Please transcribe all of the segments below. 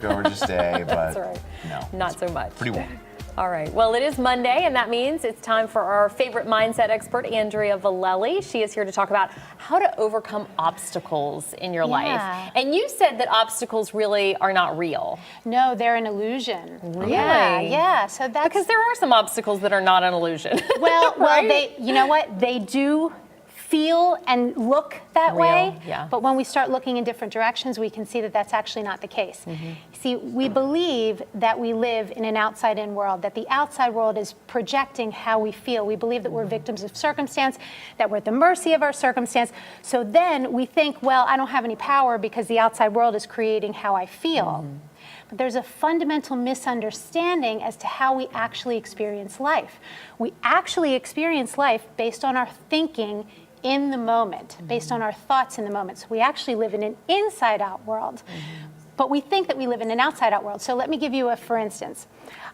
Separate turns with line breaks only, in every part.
gorgeous day, but
That's right.
no.
Not so much.
Pretty warm.
All right. Well, it is Monday, and that means it's time for our favorite mindset expert, Andrea Vallely. She is here to talk about how to overcome obstacles in your life. And you said that obstacles really are not real.
No, they're an illusion.
Really?
Yeah. So that's
Because there are some obstacles that are not an illusion.
well,
Right?
they, you know what? They do feel and look that
Real,
way.
yeah.
But when we start looking in different directions, we can see that that's actually not the case. See, we believe that we live in an outside-in world, that the outside world is projecting how we feel. We believe that we're victims of circumstance, that we're at the mercy of our circumstance. So then we think, well, I don't have any power because the outside world is creating how I feel. But there's a fundamental misunderstanding as to how we actually experience life. We actually experience life based on our thinking in the moment, based on our thoughts in the moment. So we actually live in an inside-out world, but we think that we live in an outside-out world. So let me give you a for instance.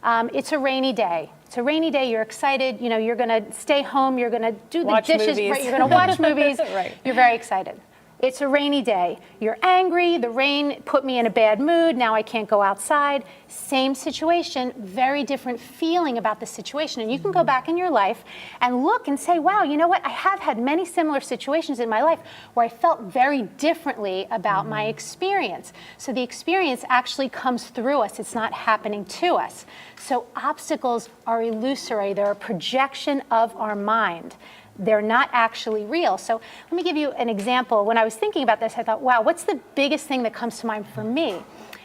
It's a rainy day. It's a rainy day, you're excited, you know, you're gonna stay home, you're gonna do
Watch
the dishes,
movies.
right? You're gonna watch movies,
Right.
You're very excited. It's a rainy day. You're angry, the rain put me in a bad mood, now I can't go outside. Same situation, very different feeling about the situation. And you can go back in your life and look and say, wow, you know what? I have had many similar situations in my life where I felt very differently about my experience. So the experience actually comes through us, it's not happening to us. So obstacles are illusory, they're a projection of our mind. They're not actually real. So let me give you an example. When I was thinking about this, I thought, wow, what's the biggest thing that comes to mind for me?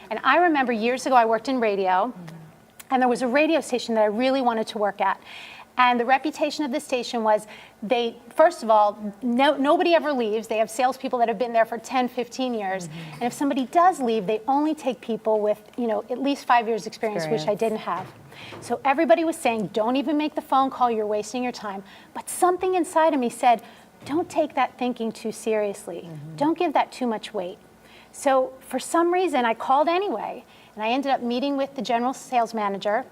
And I remember years ago, I worked in radio, and there was a radio station that I really wanted to work at. And the reputation of the station was they, first of all, nobody ever leaves. They have salespeople that have been there for 10, 15 years. And if somebody does leave, they only take people with, you know, at least 5 years experience, which I didn't have. So everybody was saying, don't even make the phone call, you're wasting your time. But something inside of me said, don't take that thinking too seriously. Don't give that too much weight. So for some reason, I called anyway, and I ended up meeting with the general sales manager.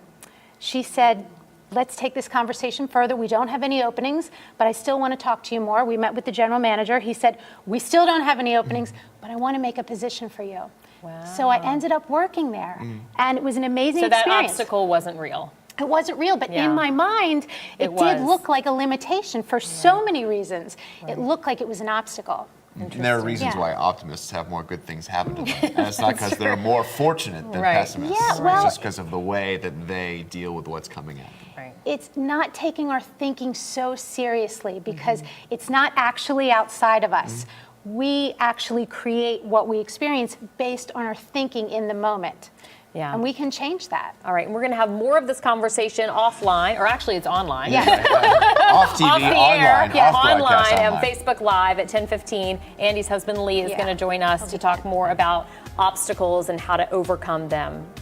She said, let's take this conversation further. We don't have any openings, but I still want to talk to you more. We met with the general manager. He said, we still don't have any openings, but I want to make a position for you. Wow. So I ended up working there, and it was an amazing experience.
So that obstacle wasn't real.
It wasn't real, but in my mind, it did look like a limitation for so many reasons. It looked like it was an obstacle.
And there are reasons why optimists have more good things happen to them. And it's not because they're more fortunate than pessimists.
Yeah, well,
it's just because of the way that they deal with what's coming at them.
It's not taking our thinking so seriously because it's not actually outside of us. We actually create what we experience based on our thinking in the moment.
Yeah.
And we can change that.
All right, and we're going to have more of this conversation offline, or actually it's online.
Yeah.
Off TV,
Off the
online,
air,
off broadcast,
online,
online.
Facebook Live at 10:15. Andy's husband Lee is going to join us to talk more about obstacles and how to overcome them.